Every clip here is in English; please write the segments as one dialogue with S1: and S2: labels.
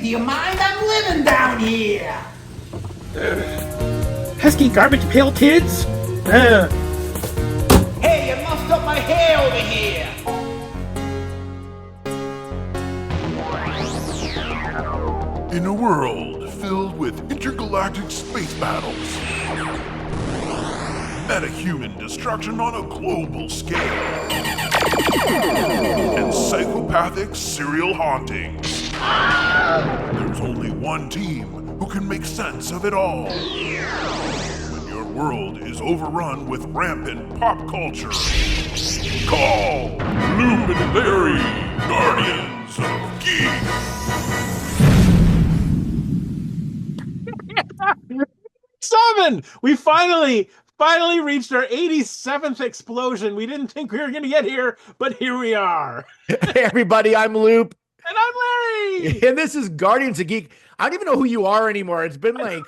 S1: Do you mind? I'm living down here.
S2: Pesky garbage pail kids.
S1: Hey, you muffed up my hair over here.
S3: In a world filled with intergalactic space battles, metahuman destruction on a global scale, and psychopathic serial hauntings, there's only one team who can make sense of it all. When your world is overrun with rampant pop culture, call Loop and Larry, Guardians of Geek.
S4: 7! We finally reached our 87th explosion. We didn't think we were going to get here, but here we are.
S5: Hey, everybody, I'm Loop.
S4: And I'm Larry.
S5: And this is Guardians of Geek. I don't even know who you are anymore. It's been like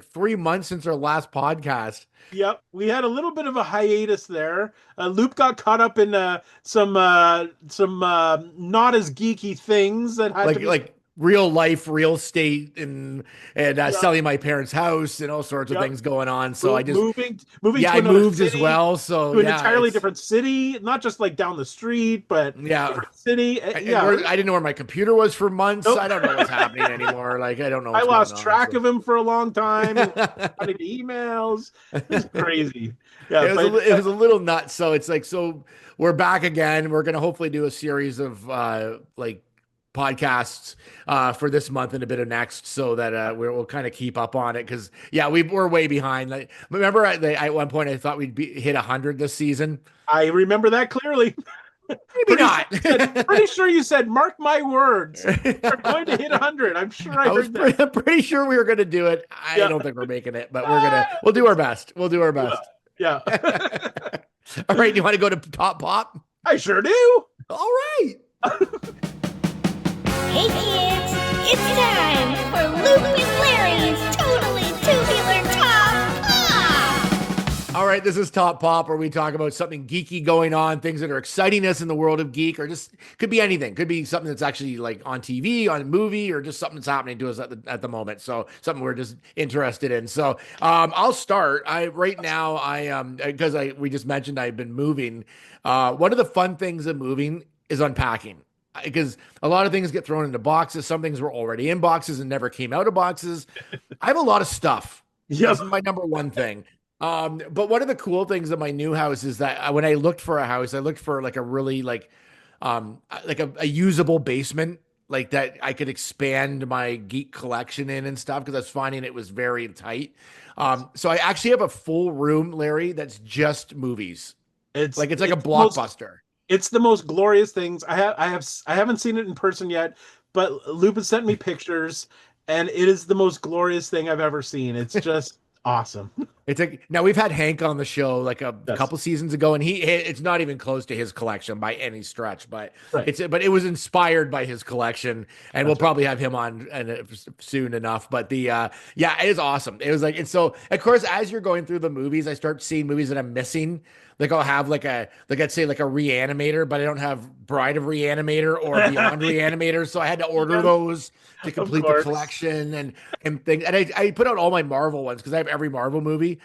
S5: 3 months since our last podcast.
S4: Yep, we had a little bit of a hiatus there. Loop got caught up in some not as geeky things that had
S5: like real life, real estate, and selling my parents' house and all sorts of things going on. So I just
S4: moving.
S5: Yeah, I moved as well. So
S4: to an entirely different city, not just like down the street, but different city.
S5: I didn't know where my computer was for months. Nope. I don't know what's happening anymore. Like I don't know.
S4: I lost track of him for a long time. Running emails. It's crazy. Yeah,
S5: it was a little nuts. So it's like, so we're back again. We're gonna hopefully do a series of podcasts for this month and a bit of next, so that we'll kind of keep up on it, because we're way behind. Like, remember at one point I thought we'd hit 100 this season.
S4: I remember that clearly.
S5: Maybe not.
S4: Pretty sure you said, mark my words, we're going to hit 100. I'm sure I heard that.
S5: I'm pretty sure we were going to do it. I don't think we're making it, but we'll do our best. We'll do our best.
S4: Yeah.
S5: All right, you want to go to Top Pop?
S4: I sure do.
S5: All right.
S6: Hey kids, it's time for Loop and Larry's Totally Tubular Top Pop!
S5: All right, this is Top Pop, where we talk about something geeky going on, things that are exciting us in the world of geek, or just could be anything. Could be something that's actually like on TV, on a movie, or just something that's happening to us at the moment. So something we're just interested in. So I'll start. Right now, because we just mentioned I've been moving. One of the fun things of moving is unpacking, because a lot of things get thrown into boxes. Some things were already in boxes and never came out of boxes. I have a lot of stuff. Yes. This is my number one thing. But one of the cool things of my new house is that when I looked for a house, I looked for like a really a usable basement, like that I could expand my geek collection in and stuff, because I was finding it was very tight. So I actually have a full room, Larry, that's just movies. It's like a blockbuster.
S4: It's the most glorious things. I haven't seen it in person yet, but Lupin sent me pictures, and it is the most glorious thing I've ever seen. It's just awesome.
S5: It's like, now we've had Hank on the show like a couple seasons ago, and it's not even close to his collection by any stretch, but it was inspired by his collection, and we'll probably have him on soon enough. But it is awesome. It was like, and so of course, as you're going through the movies, I start seeing movies that I'm missing. Like I'll have I'd say like a Reanimator, but I don't have Bride of Reanimator or Beyond Reanimator. So I had to order those to complete the collection and things. And I put out all my Marvel ones, because I have every Marvel movie,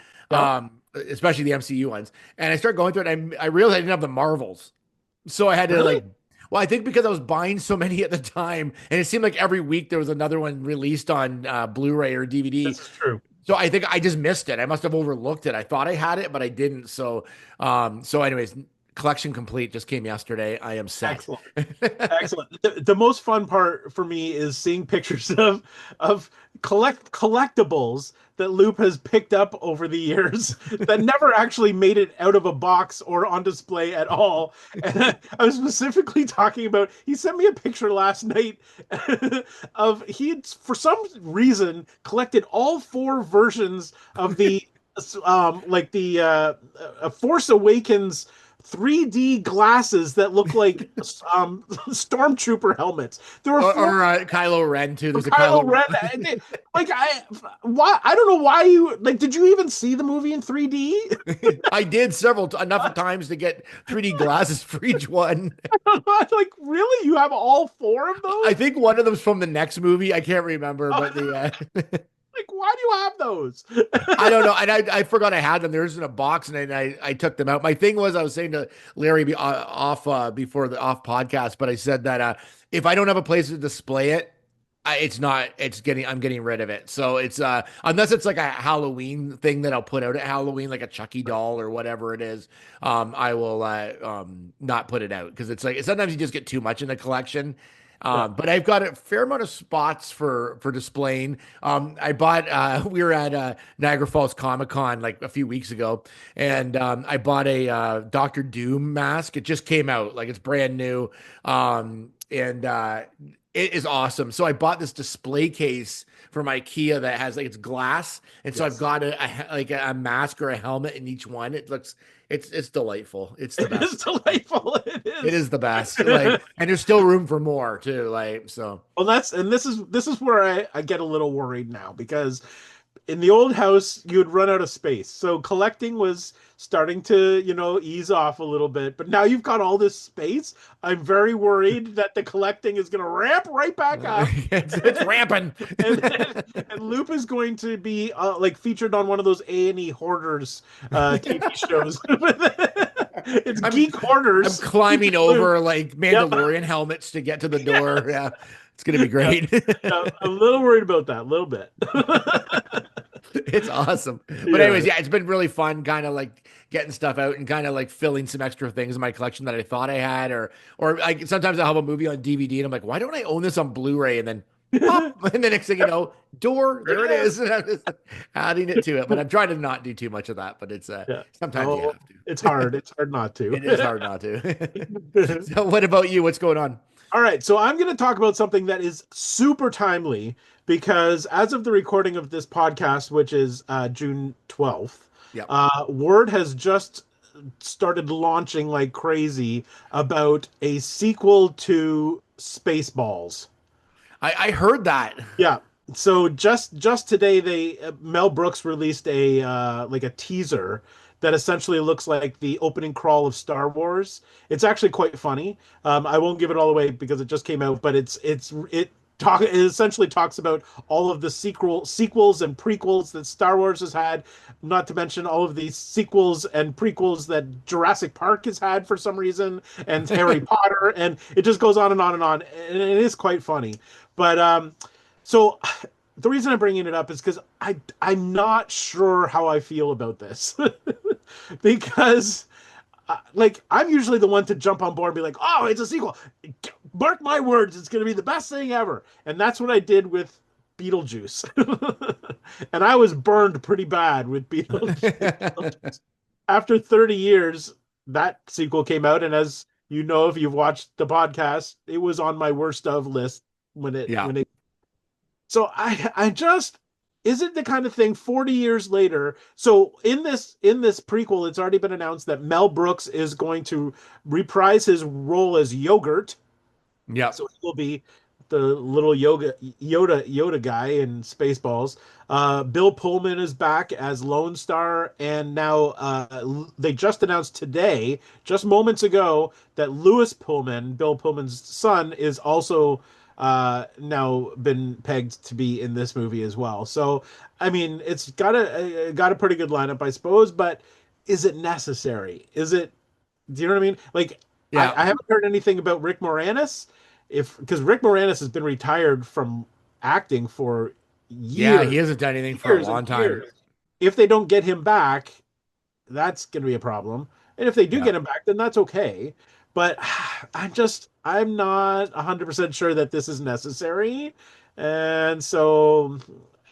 S5: especially the MCU ones. And I start going through it, and I realized I didn't have the Marvels. So I had to I think because I was buying so many at the time, and it seemed like every week there was another one released on Blu-ray or DVD.
S4: That's true.
S5: So I think I just missed it. I must have overlooked it. I thought I had it, but I didn't. So, anyways, collection complete just came yesterday. I am set.
S4: Excellent. The most fun part for me is seeing pictures of collectibles that Loop has picked up over the years that never actually made it out of a box or on display at all. And I was specifically talking about, he sent me a picture last night of, he had, for some reason, collected all 4 versions of the Force Awakens 3D glasses that look like stormtrooper helmets. There were
S5: Kylo Ren too. There's a
S4: Kylo Ren. Like why? I don't know why you like. Did you even see the movie in 3D?
S5: I did enough times to get 3D glasses for each one.
S4: Like really, you have all four of those?
S5: I think one of them's from the next movie. I can't remember, but the.
S4: Like, why do you have those?
S5: I don't know. And I forgot I had them. There's in a box, and I took them out. My thing was, I was saying to Larry before the off podcast, but I said that if I don't have a place to display it, I'm getting rid of it. So it's unless it's like a Halloween thing that I'll put out at Halloween, like a Chucky doll or whatever it is, I will not put it out, because it's like sometimes you just get too much in the collection. But I've got a fair amount of spots for displaying. I bought, we were at Niagara Falls Comic Con like a few weeks ago, and I bought a Doctor Doom mask. It just came out, like it's brand new. It is awesome. So I bought this display case from IKEA that has like it's glass, and so I've got a mask or a helmet in each one. It's delightful. It's the best.
S4: It's delightful.
S5: It is the best. Like, and there's still room for more too. Like, so.
S4: Well, this is where I get a little worried now, because in the old house you would run out of space. So collecting was starting to, ease off a little bit, but now you've got all this space. I'm very worried that the collecting is going to ramp right back up.
S5: It's ramping.
S4: and Loop is going to be like featured on one of those A&E Hoarders TV shows. It's Geek Hoarders.
S5: I'm climbing over like Mandalorian helmets to get to the door. Yeah. It's going to be great.
S4: I'm a little worried about that, a little bit.
S5: It's awesome. But anyways, it's been really fun kind of like getting stuff out and kind of like filling some extra things in my collection that I thought I had, or like sometimes I'll have a movie on DVD and I'm like, why don't I own this on Blu-ray? And then pop, and the next thing you know, there it is. And I'm just adding it to it. But I'm trying to not do too much of that, but it's sometimes you have to.
S4: It's hard. It's hard not to.
S5: It is hard not to. So what about you? What's going on?
S4: All right, so I'm going to talk about something that is super timely, because as of the recording of this podcast, which is June 12th, word has just started launching like crazy about a sequel to Spaceballs.
S5: I heard that.
S4: Yeah. So just today, Mel Brooks released a teaser that essentially looks like the opening crawl of Star Wars. It's actually quite funny. I won't give it all away because it just came out, but it essentially talks about all of the sequels and prequels that Star Wars has had, not to mention all of the sequels and prequels that Jurassic Park has had for some reason, and Harry Potter, and it just goes on and on and on, and it is quite funny. But so the reason I'm bringing it up is because I'm not sure how I feel about this. Because I'm usually the one to jump on board and be like, oh, it's a sequel. Mark my words, it's going to be the best thing ever. And that's what I did with Beetlejuice. And I was burned pretty bad with Beetlejuice. After 30 years, that sequel came out. And as you know, if you've watched the podcast, it was on my worst of list when it. So I just, is it the kind of thing 40 years later? So in this prequel, it's already been announced that Mel Brooks is going to reprise his role as Yogurt.
S5: Yeah.
S4: So he will be the little Yoda guy in Spaceballs. Bill Pullman is back as Lone Star, and now they just announced today, just moments ago, that Lewis Pullman, Bill Pullman's son, is also now been pegged to be in this movie as well. So, I mean, it's got a pretty good lineup, I suppose, but is it necessary? Do you know what I mean? Like, yeah. I haven't heard anything about Rick Moranis, because Rick Moranis has been retired from acting for years.
S5: Yeah, he hasn't done anything for a long time. Years.
S4: If they don't get him back, that's going to be a problem. And if they do get him back, then that's okay. But I'm not 100% sure that this is necessary. And so,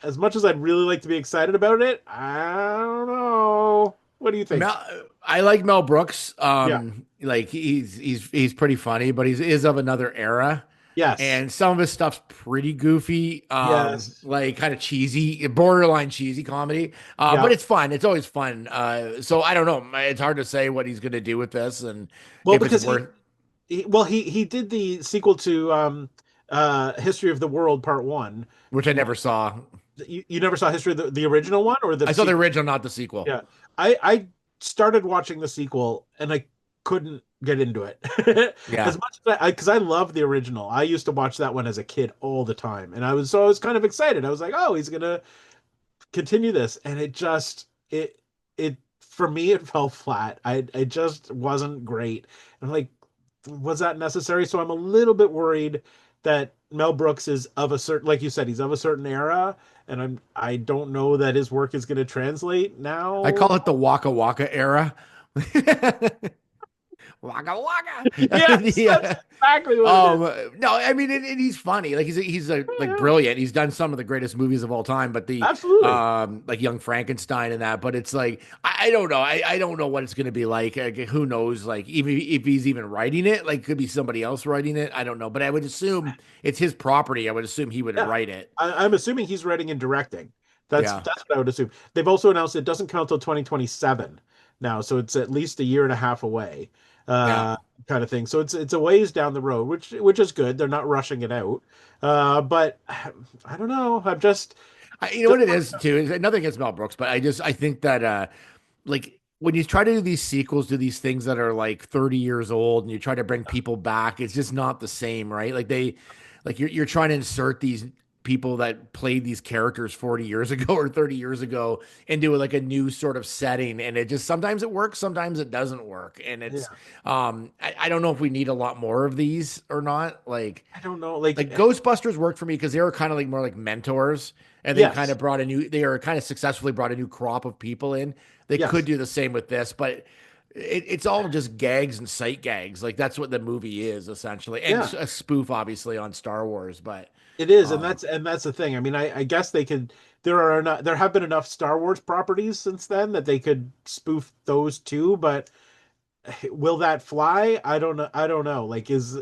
S4: as much as I'd really like to be excited about it, I don't know. What do you think?
S5: I like Mel Brooks. Like he's pretty funny, but he is of another era.
S4: Yes.
S5: And some of his stuff's pretty goofy,
S4: Yes.
S5: like kind of cheesy, borderline cheesy comedy.
S4: Yeah.
S5: But it's fun. It's always fun. So I don't know. It's hard to say what he's going to do with this and
S4: Well,
S5: if it's
S4: because
S5: worth.
S4: he did the sequel to History of the World Part 1.
S5: Which I never saw.
S4: You never saw History of the original one or the
S5: I saw the
S4: sequel?
S5: original, not the sequel.
S4: Yeah. I started watching the sequel and I couldn't get into it.
S5: Yeah.
S4: As much as because I love the original. I used to watch that one as a kid all the time. And I was kind of excited. I was like, "Oh, he's going to continue this." And it for me it fell flat. It just wasn't great. I'm like, was that necessary? So I'm a little bit worried that Mel Brooks is of a certain, like you said, he's of a certain era, and I don't know that his work is going to translate
S5: I
S4: now.
S5: call it the Waka Waka era. Waka Waka.
S4: Yes, that's
S5: Yeah.
S4: exactly what it is.
S5: No, I mean, and he's funny. Like he's a like
S4: Yeah,
S5: brilliant. He's done some of the greatest movies of all time. But the
S4: absolutely.
S5: like Young Frankenstein and that. But it's like I don't know. I don't know what it's going to be like. Who knows? Like even if he's even writing it, like could be somebody else writing it. I don't know. But I would assume it's his property. I would assume he would
S4: Yeah,
S5: write it.
S4: I'm assuming he's writing and directing.
S5: Yeah.
S4: That's what I would assume. They've also announced it doesn't come out till 2027 now, so it's at least a year and a half away,
S5: Yeah.
S4: uh, kind of thing. So it's a ways down the road, which is good. They're not rushing it out, but I don't know.
S5: You know what it is too. Is nothing against Mel Brooks, but I think that like when you try to do these sequels to these things that are like 30 years old and you try to bring people back, it's just not the same, right? Like you're trying to insert these people that played these characters 40 years ago or 30 years ago into like a new sort of setting. And it just sometimes it works, sometimes it doesn't work. And
S4: Yeah,
S5: it's I don't know if we need a lot more of these or not.
S4: I don't know.
S5: Like Ghostbusters worked for me because they were kind of like more like mentors, and they kind
S4: Yes,
S5: of they are kind of successfully brought a new crop of people in. They could
S4: yes,
S5: do the same with this, but it's all just gags and sight gags. Like that's what the movie is essentially, and
S4: yeah.
S5: a spoof obviously on Star Wars. But
S4: It is, and
S5: um,
S4: that's the thing. I mean, I guess they could. There have been enough Star Wars properties since then that they could spoof those too. But will that fly? I don't know. I don't know. Like, is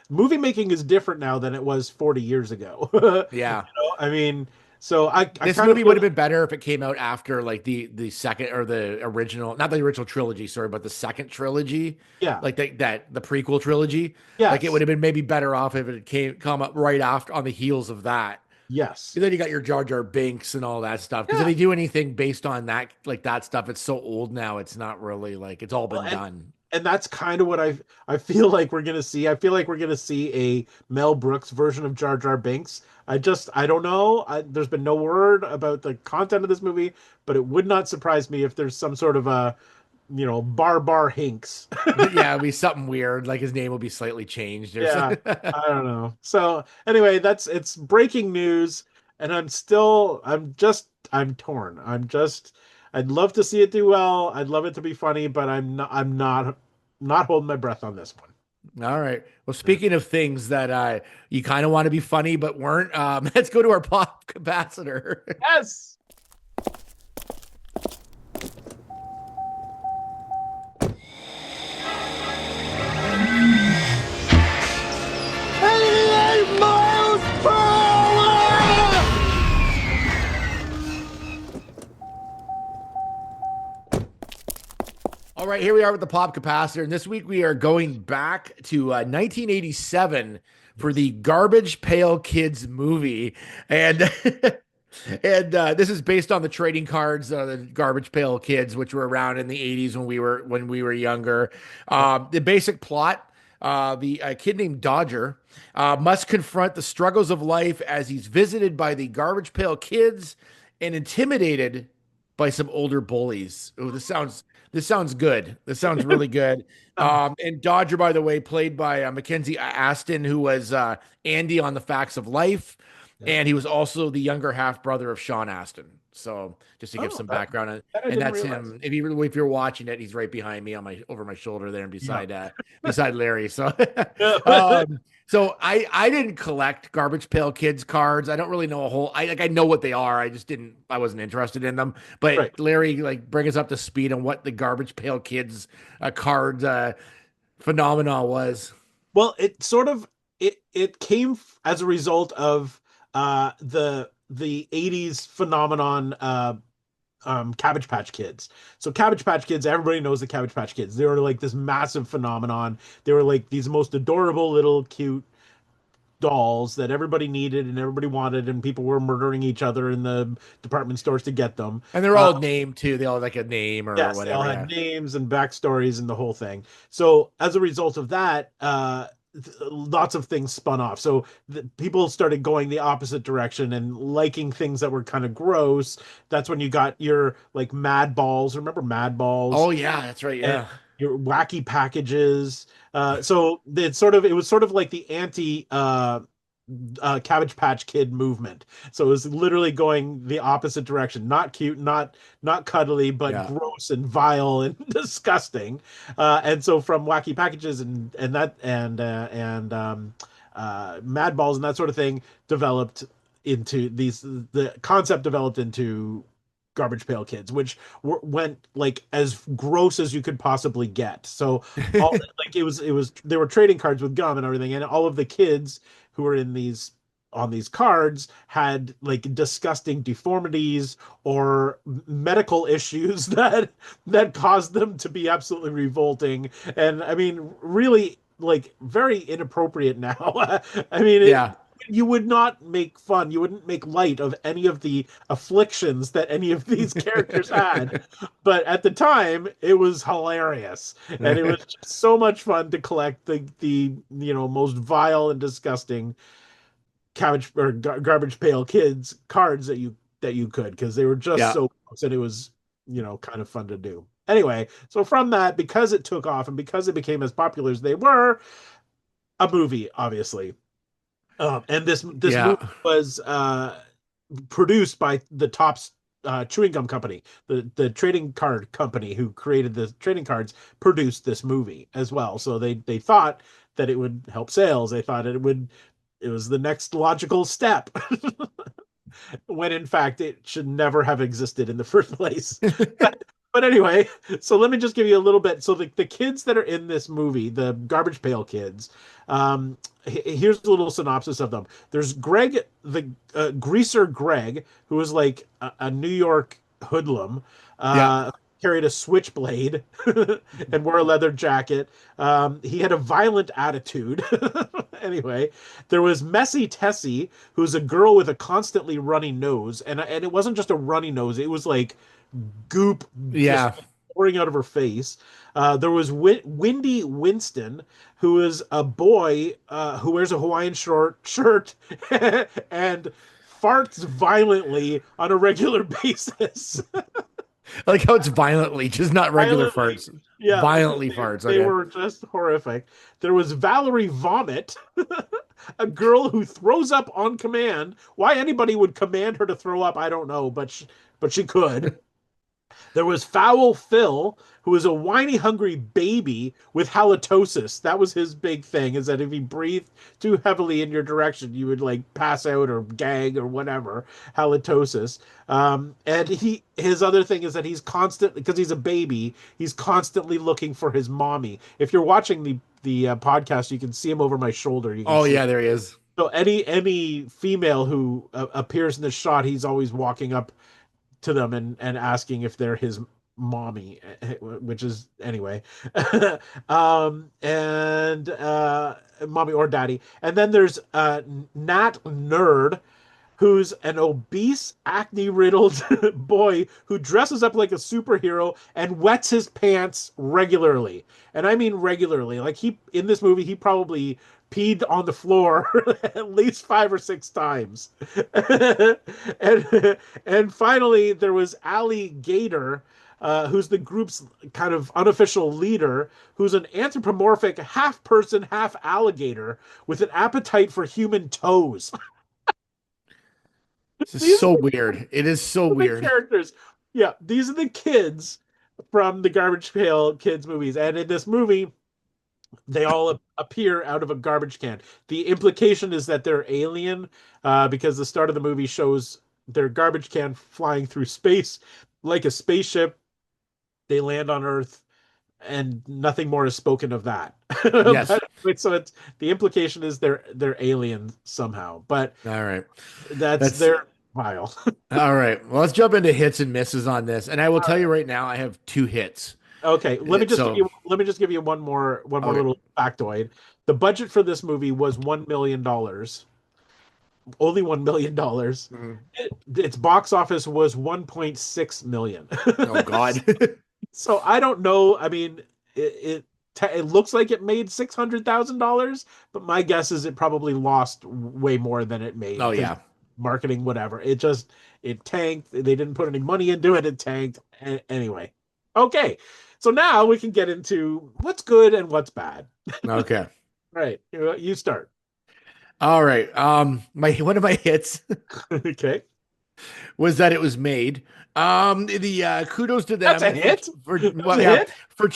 S4: movie making is different now than it was 40 years ago.
S5: yeah,
S4: I mean, so I
S5: this
S4: kind of
S5: movie would
S4: feel
S5: have been better if it came out after like the second or the original, not the original trilogy, sorry, but the second trilogy,
S4: yeah,
S5: like the prequel trilogy. Like it would
S4: yes,
S5: have been maybe better off if it come up right after on the heels of that.
S4: yes,
S5: And then you got your Jar Jar Binks and all that stuff. Because if
S4: yeah.
S5: they do anything based on that, like that stuff, it's so old now. It's not really like it's all
S4: Well,
S5: been done.
S4: and that's kind of what I feel like we're gonna see. I feel like we're gonna see a Mel Brooks version of Jar Jar Binks. I don't know. There's been no word about the content of this movie, but it would not surprise me if there's some sort of a Bar Hinks.
S5: Yeah, it'll be something weird. Like his name will be slightly changed or
S4: Yeah,
S5: something.
S4: I don't know. So anyway, it's breaking news, and I'm torn. I'd love to see it do well. I'd love it to be funny, but I'm not holding my breath on this one.
S5: All right. Well, speaking of things that you kind of want to be funny but weren't, let's go to our pop capacitor.
S4: Yes.
S5: All right, here we are with the pop capacitor, and this week we are going back to 1987 for the Garbage Pail Kids movie, and this is based on the trading cards, the Garbage Pail Kids, which were around in the 80s when we were younger. The basic plot: the kid named Dodger must confront the struggles of life as he's visited by the Garbage Pail Kids and intimidated by some older bullies. Oh, this sounds good. This sounds really good. And Dodger, by the way, played by Mackenzie Aston, who was Andy on The Facts of Life, and he was also the younger half brother of Sean Aston. So just to give some background on,
S4: that I
S5: and
S4: didn't
S5: that's
S4: realize.
S5: him. If you're watching it, he's right behind me over my shoulder there, and beside Larry. So so I didn't collect Garbage Pail Kids cards. I don't really know a whole. I know what they are. I wasn't interested in them. But
S4: Right.
S5: Larry like bring us up to speed on what the Garbage Pail Kids cards phenomenon was.
S4: Well, it came as a result of the 80s phenomenon, Cabbage Patch Kids. So Cabbage Patch Kids, everybody knows the Cabbage Patch Kids. They were like this massive phenomenon. They were like these most adorable little cute dolls that everybody needed and everybody wanted, and people were murdering each other in the department stores to get them.
S5: And they're all named too. They all have like a name or
S4: Yes, they all
S5: whatever.
S4: had
S5: Yeah.
S4: names and backstories and the whole thing. So as a result of that, lots of things spun off. So people started going the opposite direction and liking things that were kind of gross. That's when you got your like Mad Balls. Remember Mad Balls?
S5: Oh yeah, that's right.
S4: And
S5: Yeah.
S4: your wacky packages. So it was sort of like the anti Cabbage Patch Kid movement. So it was literally going the opposite direction. Not cute, not cuddly, but
S5: Yeah.
S4: gross and vile and disgusting. And so from wacky packages and Mad Balls and that sort of thing developed into the concept developed into Garbage Pail Kids, which went like as gross as you could possibly get. So all like it was there were trading cards with gum and everything, and all of the kids who were in these on these cards had like disgusting deformities or medical issues that caused them to be absolutely revolting. And I mean, really like very inappropriate now. I mean,
S5: Yeah.
S4: you would not make fun, you wouldn't make light of any of the afflictions that any of these characters had. But at the time, it was hilarious. And it was just so much fun to collect the most vile and disgusting Garbage Pail Kids cards that you could, because they were just
S5: Yeah.
S4: so gross, and it was kind of fun to do. Anyway, so from that, because it took off and because it became as popular as they were, a movie, obviously. And this
S5: Yeah.
S4: movie was produced by the Topps chewing gum company. The trading card company who created the trading cards produced this movie as well. So they thought that it would help sales. They thought it was the next logical step. When in fact it should never have existed in the first place. But anyway, so let me just give you a little bit. So the kids that are in this movie, the Garbage Pail Kids, here's a little synopsis of them. There's Greg, the greaser Greg, who was like a New York hoodlum,
S5: Yeah.
S4: carried a switchblade and wore a leather jacket. He had a violent attitude. Anyway, there was Messy Tessie, who's a girl with a constantly runny nose, and it wasn't just a runny nose; it was like goop
S5: Yeah.
S4: just pouring out of her face. There was Windy Winston, who is a boy who wears a Hawaiian short shirt and farts violently on a regular basis.
S5: I like how it's violently, just not regular
S4: Violently.
S5: farts.
S4: Yeah,
S5: Violently
S4: they,
S5: farts.
S4: they
S5: Okay.
S4: were just horrific. There was Valerie Vomit, a girl who throws up on command. Why anybody would command her to throw up, I don't know, but she could. There was Foul Phil, who was a whiny, hungry baby with halitosis. That was his big thing, is that if he breathed too heavily in your direction, you would like pass out or gag or whatever. Halitosis. And his other thing is that he's constantly, because he's a baby, he's constantly looking for his mommy. If you're watching the podcast, you can see him over my shoulder. You can
S5: Oh
S4: see
S5: yeah, there he is.
S4: so any female who appears in the shot, he's always walking up to them and asking if they're his mommy, which is anyway. And mommy or daddy. And then there's Nat Nerd, who's an obese, acne-riddled boy who dresses up like a superhero and wets his pants regularly. And I mean regularly. Like in this movie, he probably peed on the floor at least 5 or 6 times. and finally, there was Alligator, who's the group's kind of unofficial leader, who's an anthropomorphic half person, half alligator with an appetite for human toes.
S5: This is so weird. It is so
S4: The
S5: weird.
S4: characters. Yeah, these are the kids from the Garbage Pail Kids movies. And in this movie, they all appear out of a garbage can. The implication is that they're alien, because the start of the movie shows their garbage can flying through space like a spaceship. They land on Earth, and nothing more is spoken of that.
S5: Yes.
S4: So it's the implication is they're alien somehow, but
S5: All right.
S4: that's
S5: That's
S4: their pile.
S5: all right. Well, let's jump into hits and misses on this. And I will tell you right now, I have 2 hits.
S4: Okay,
S5: So,
S4: let me just give you one more
S5: okay.
S4: little factoid. The budget for this movie was $1 million, only $1 million.
S5: Mhm.
S4: Its box office was 1.6 million.
S5: Oh God.
S4: So I don't know. I mean, it looks like it made $600,000, but my guess is it probably lost way more than it made
S5: Oh
S4: because
S5: yeah.
S4: marketing, whatever. It tanked. They didn't put any money into it. It tanked. Anyway, okay. So now we can get into what's good and what's bad.
S5: Okay.
S4: Right. You start.
S5: All right. My one of my hits
S4: Okay.
S5: was that it was made. The kudos to
S4: That's a
S5: them
S4: hit.
S5: for
S4: That's
S5: well,
S4: a
S5: yeah,
S4: hit.
S5: for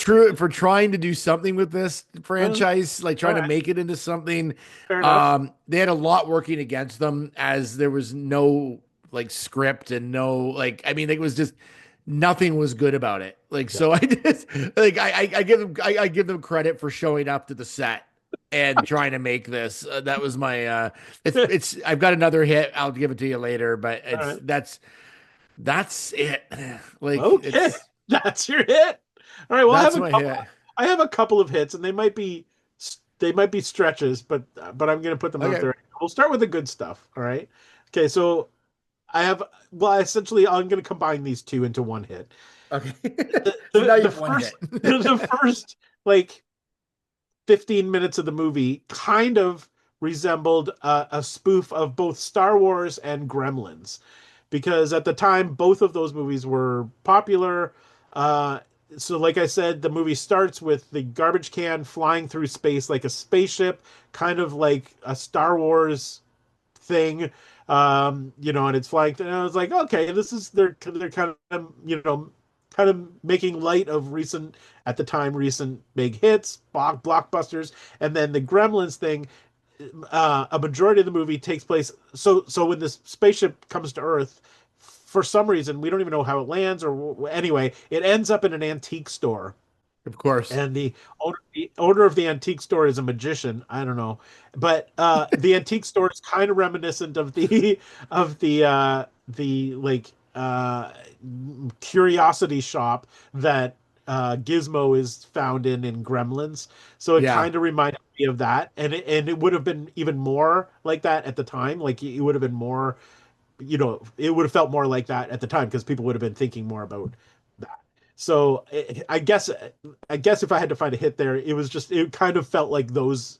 S5: trying to do something with this franchise, like trying
S4: All
S5: to
S4: right.
S5: make it into something.
S4: Fair enough.
S5: They had a lot working against them as there was no like script and no like I mean it was just nothing was good about it. Like
S4: Yeah.
S5: so I just like I give them credit for showing up to the set and trying to make this. That was my it's I've got another hit. I'll give it to you later, but
S4: All
S5: it's
S4: right.
S5: that's it. Like
S4: Okay.
S5: it's
S4: That's your hit. All right. Well,
S5: that's my hit.
S4: I have a couple of hits, and they might be stretches, but I'm going to put them out
S5: Okay.
S4: there. We'll start with the good stuff. All right. Okay. So I have well, essentially, I'm going to combine these two into one hit.
S5: Okay.
S4: The,
S5: So now you
S4: the
S5: have one
S4: first
S5: hit.
S4: the first like 15 minutes of the movie kind of resembled a spoof of both Star Wars and Gremlins, because at the time both of those movies were popular. Uh, so, like I said, the movie starts with the garbage can flying through space like a spaceship, kind of like a Star Wars thing. And it's flying. And I was like, okay, this is they're kind of kind of making light of recent big hits, blockbusters, and then the Gremlins thing. A majority of the movie takes place. So when this spaceship comes to Earth, for some reason we don't even know how it lands, or anyway, it ends up in an antique store,
S5: Of course.
S4: and the owner of the antique store is a magician. I don't know, but the antique store is kind of reminiscent of the like curiosity shop that Gizmo is found in Gremlins. So it
S5: Yeah.
S4: kind of reminded me of that, and it would have been even more like that at the time. Like it would have been more, it would have felt more like that at the time because people would have been thinking more about that. So I guess if I had to find a hit there, it kind of felt like those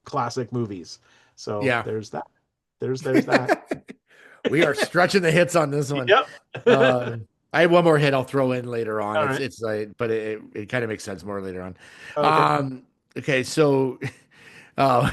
S4: classic movies. So
S5: Yeah.
S4: there's that. There's that.
S5: We are stretching the hits on this one.
S4: Yep.
S5: Uh, I have one more hit I'll throw in later on.
S4: All
S5: It's
S4: right.
S5: it's like, but it kind of makes sense more later on.
S4: Okay.
S5: Okay, so, uh,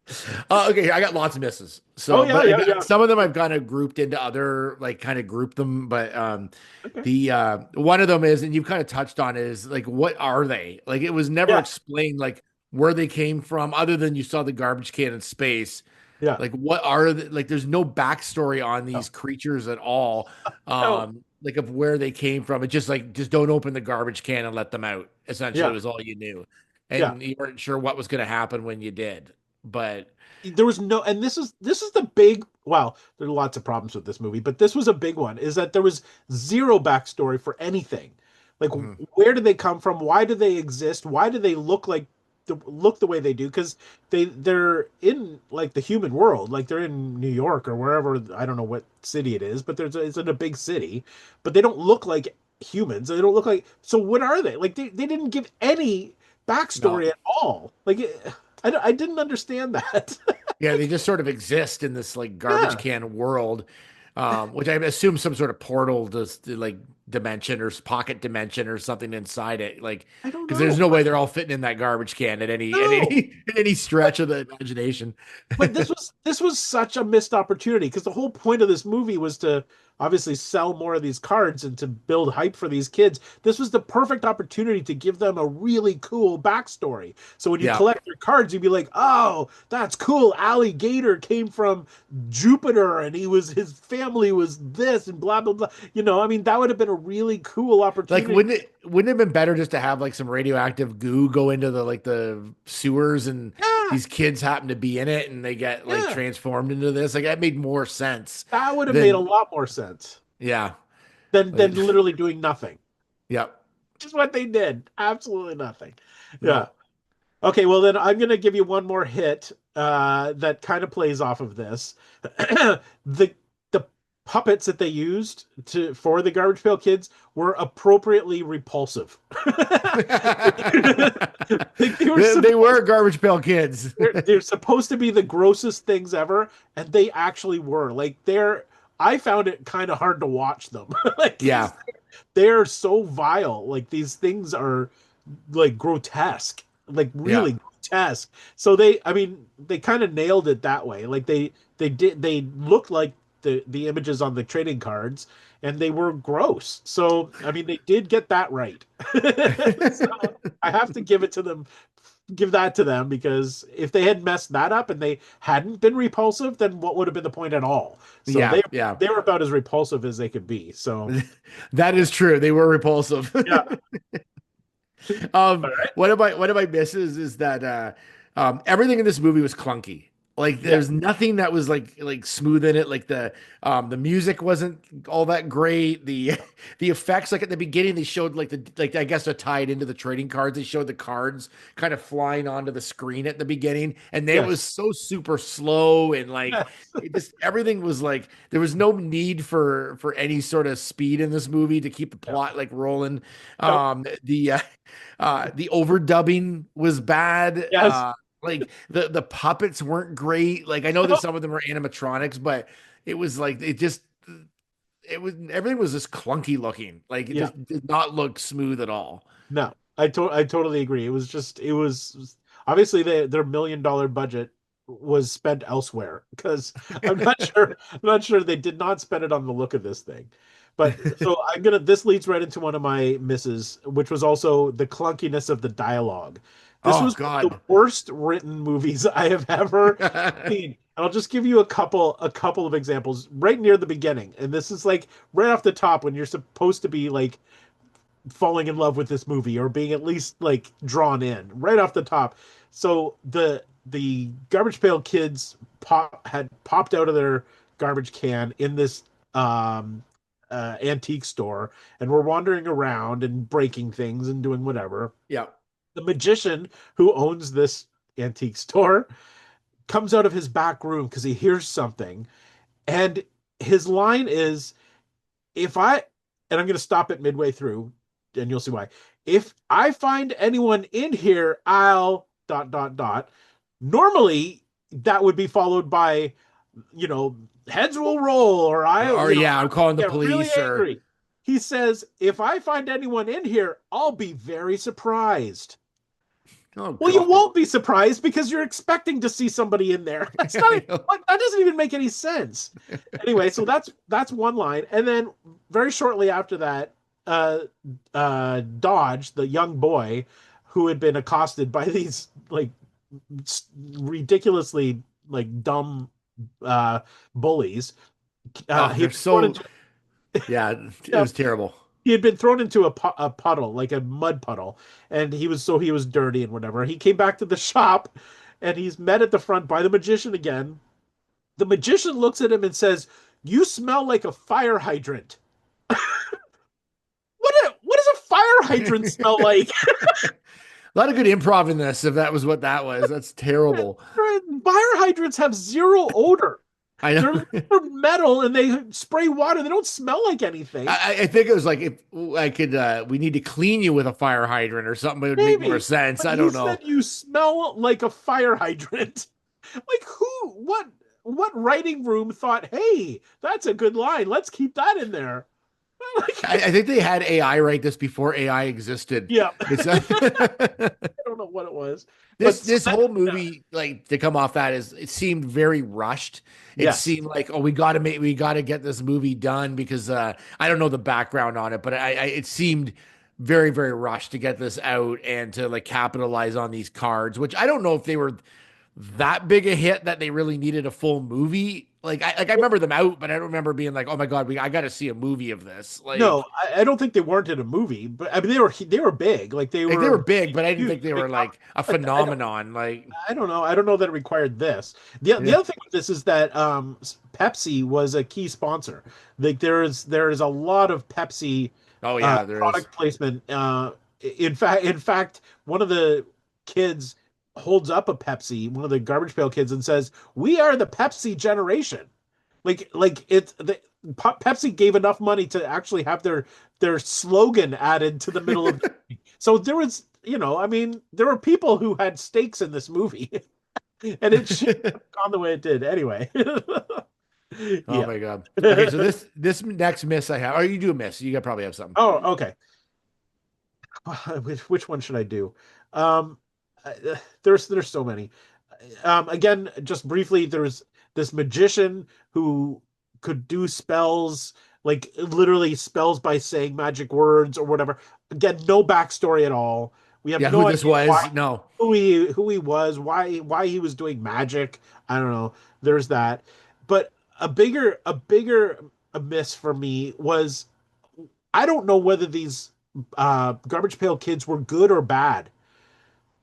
S5: so, okay, I got lots of misses.
S4: Oh
S5: So,
S4: yeah,
S5: but
S4: yeah, yeah.
S5: some of them I've kind of grouped into other, like, kind of grouped them. But
S4: Okay.
S5: the one of them is, and you've kind of touched on, is like, what are they? Like, it was never
S4: Yeah.
S5: explained, like where they came from, other than you saw the garbage can in space.
S4: Yeah.
S5: Like, what are the, like? There's no backstory on
S4: No.
S5: these creatures at all.
S4: No.
S5: Like of where they came from. It's just like just don't open the garbage can and let them out. Essentially,
S4: Yeah.
S5: was all you knew,
S4: Yeah.
S5: and you weren't sure what was going to happen when you did. But
S4: There was no, and this is the big, well, there are lots of problems with this movie, but this was a big one, is that there was zero backstory for anything. Like,
S5: Mhm.
S4: where did they come from? Why do they exist? Why do they look the way they do? Because they're in like the human world, like they're in New York or wherever. I don't know what city it is, but it's in a big city, but they don't look like humans. They don't look like, so what are they? Like they didn't give any
S5: no,
S4: backstory at all. Like I didn't understand that.
S5: yeah, they just sort of exist in this like garbage
S4: Yeah.
S5: can world, which I assume some sort of portal to like dimension or pocket dimension or something inside it. Like,
S4: I don't
S5: because there's
S4: know.
S5: no way they're all fitting in that garbage can at
S4: No.
S5: at any stretch of the imagination.
S4: But this was such a missed opportunity, because the whole point of this movie was to obviously sell more of these cards and to build hype for these kids. This was the perfect opportunity to give them a really cool backstory. So when you
S5: Yeah.
S4: collect your cards, you'd be like, "Oh, that's cool. Alligator came from Jupiter, and his family was this, and blah blah blah." I mean, that would have been a really cool
S5: Like,
S4: opportunity.
S5: wouldn't it have been better just to have like some radioactive goo go into the sewers and
S4: Yeah,
S5: these kids happen to be in it and they get like
S4: yeah,
S5: transformed into this? Like that made more sense
S4: that would have made a
S5: than
S4: lot more sense
S5: yeah.
S4: than
S5: Like,
S4: literally doing nothing.
S5: yeah.
S4: Which is what they did. Absolutely nothing.
S5: No.
S4: Yeah. Okay, well then I'm gonna give you one more hit that kind of plays off of this. the the puppets that they used for the Garbage Pail Kids were appropriately repulsive. They were
S5: They were Garbage Pail Kids.
S4: they're supposed to be the grossest things ever, and they actually were. Like I found it kind of hard to watch them. Like
S5: Yeah.
S4: they're so vile. Like these things are like grotesque, like
S5: Yeah.
S4: really grotesque. So I mean, they kind of nailed it that way. Like they looked like the images on the trading cards, and they were gross. So I mean, they did get that right. So I have to give it to them. Give that to them, because if they had messed that up and they hadn't been repulsive, then what would have been the point at all? So
S5: Yeah. Yeah.
S4: they were about as repulsive as they could be. So
S5: That is true. They were repulsive.
S4: yeah. All right.
S5: One of my misses is that everything in this movie was clunky. Like
S4: Yeah.
S5: there's nothing that was like smooth in it. Like the music wasn't all that great. The effects, like at the beginning, they showed like I guess to tie it into the trading cards, they showed the cards kind of flying onto the screen at the beginning, and then it was
S4: Yes.
S5: so super slow and like
S4: Yes.
S5: it just everything was like there was no need for any sort of speed in this movie to keep the plot like rolling.
S4: Nope.
S5: The overdubbing was bad.
S4: Yes.
S5: Like the puppets weren't great. Like I know that
S4: Nope.
S5: some of them are animatronics, but it was like it was everything was just clunky looking. Like it
S4: Yeah.
S5: just did not look smooth at all.
S4: No, I totally agree. It was obviously their $1 million budget was spent elsewhere, because I'm not sure they did not spend it on the look of this thing. But so this leads right into one of my misses, which was also the clunkiness of the dialogue. This
S5: Oh
S4: was one of the
S5: God.
S4: worst written movies I have ever seen. And I'll just give you a couple of examples right near the beginning. And this is like right off the top when you're supposed to be like falling in love with this movie, or being at least like drawn in right off the top. So the Garbage Pail Kids had popped out of their garbage can in this antique store, and were wandering around and breaking things and doing whatever.
S5: Yeah.
S4: The magician who owns this antique store comes out of his back room because he hears something, and his line is, if I, and I'm going to stop it midway through, and you'll see why. If I find anyone in here, I'll dot dot dot. Normally, that would be followed by, heads will roll, or
S5: Or yeah, I'm calling the
S4: get really
S5: police or
S4: angry. He says, if I find anyone in here, I'll be very surprised.
S5: oh
S4: Well, you
S5: God.
S4: won't be surprised because you're expecting to see somebody in there. It's not
S5: I know.
S4: that doesn't even make any sense. Anyway, so that's one line, and then very shortly after that, Dodge, the young boy who had been accosted by these like ridiculously like dumb bullies,
S5: Oh,
S4: he
S5: they're
S4: was thrown
S5: so
S4: into,
S5: yeah, it was terrible.
S4: he had been thrown into a puddle, like a mud puddle, and he was dirty and whatever. He came back to the shop, and he's met at the front by the magician again. The magician looks at him and says, "You smell like a fire hydrant." What does a fire hydrant smell like?
S5: A lot of good improv in this, if that was what that was. That's terrible.
S4: Fire hydrants have zero odor.
S5: I know.
S4: They're metal, and they spray water. They don't smell like anything.
S5: I think it was like if I could we need to clean you with a fire hydrant or something, it would make more sense.
S4: But
S5: I
S4: he
S5: don't know.
S4: said you smell like a fire hydrant. Like what writing room thought, hey, that's a good line. Let's keep that in there. Like,
S5: I think they had AI write this before AI existed.
S4: yeah.
S5: It's
S4: I don't know what it was.
S5: this whole movie, like to come off that is it seemed very rushed. It
S4: Yes.
S5: seemed like, oh, we got to get this movie done because I don't know the background on it, but it seemed very, very rushed to get this out and to like capitalize on these cards, which I don't know if they were that big a hit that they really needed a full movie. I remember them out, but I don't remember being like, oh my God, I got to see a movie of this.
S4: No, I don't think they weren't in a movie, but I mean they were big.
S5: They were big, but I didn't think they were like a
S4: I
S5: phenomenon.
S4: I don't know. I don't know that it required this. The other thing with this is that Pepsi was a key sponsor. Like there is a lot of Pepsi
S5: Oh yeah, there
S4: product
S5: is.
S4: placement. In fact, one of the kids holds up a Pepsi, one of the garbage pail kids, and says, "We are the Pepsi generation." Pepsi gave enough money to actually have their slogan added to the middle of the movie. So there was, I mean, there were people who had stakes in this movie, and it should have gone the way it did anyway.
S5: Oh
S4: Yeah.
S5: my God. Okay, so this next miss I have, or you do a miss. You probably have something.
S4: Oh, okay. Which one should I do? Um, there's so many. Again, just briefly, there's this magician who could do spells, like literally spells by saying magic words or whatever. Again, no backstory at all. We have
S5: Yeah,
S4: no
S5: who this
S4: idea
S5: was? No.
S4: who he was, why he was doing magic. I don't know. There's that. But a bigger miss for me was I don't know whether these garbage pail kids were good or bad.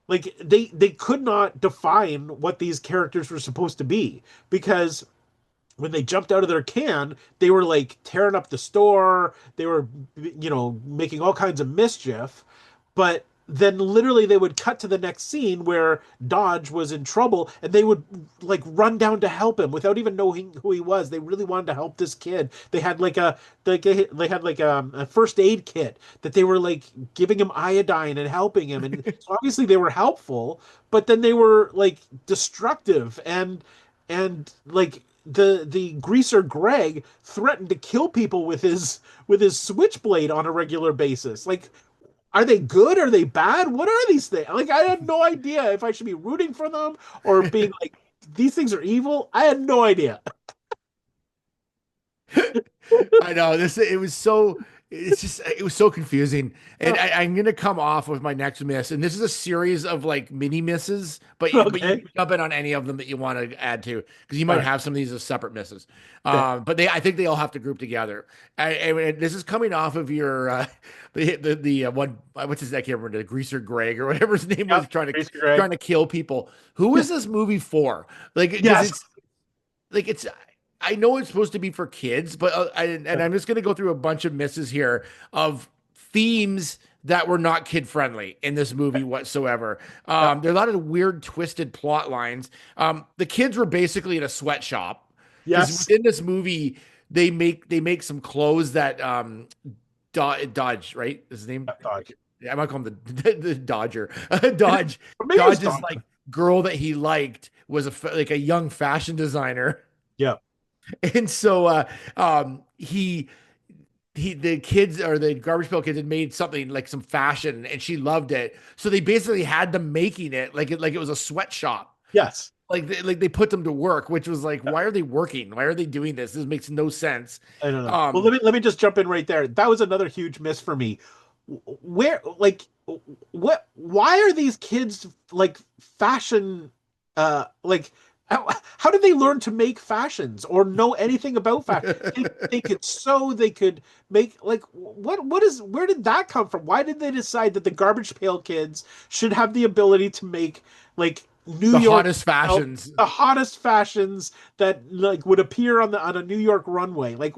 S4: Like they could not define what these characters were supposed to be because when they jumped out of their can, they were like tearing up the store. They were, making all kinds of mischief. But then literally they would cut to the next scene where Dodge was in trouble and they would like run down to help him without even knowing who he was. They really wanted to help this kid. They had a first aid kit that they were like giving him iodine and helping him. And so obviously they were helpful, but then they were like destructive and the greaser Greg threatened to kill people with his switchblade on a regular basis. Like, are they good? Are they bad? What are these things? Like, I had no idea if I should be rooting for them or being like, these things are evil. I had no idea.
S5: I know this. It was so. It was so confusing, and I'm gonna come off with my next miss, and this is a series of like mini misses, but you can jump in on any of them that you want to add to because you might have some of these as separate misses. But I think they all have to group together. And this is coming off of your the one what's his name? I can't remember, the greaser Greg or whatever his name was, trying to kill people. Who is this movie for? Like, because it's I know it's supposed to be for kids, but I'm just going to go through a bunch of misses here of themes that were not kid friendly in this movie whatsoever. There are a lot of weird, twisted plot lines. The kids were basically in a sweatshop.
S4: Yes.
S5: Within this movie, they make some clothes that Dodge, right? Is his name?
S4: Dodge.
S5: I might call him the Dodger. Dodge's like girl that he liked was a young fashion designer.
S4: Yeah.
S5: And so the kids, or the garbage pail kids, had made something like some fashion and she loved it. So they basically had them making it like it was a sweatshop.
S4: Yes.
S5: Like they put them to work, which was like, why are they working? Why are they doing this? This makes no sense.
S4: I don't know. Well, let me just jump in right there. That was another huge miss for me. Why are these kids like fashion like how did they learn to make fashions or know anything about fashion? They could sew, they could make like where did that come from? Why did they decide that the garbage pail kids should have the ability to make like the
S5: hottest fashions,
S4: the hottest fashions that like would appear on a New York runway? Like,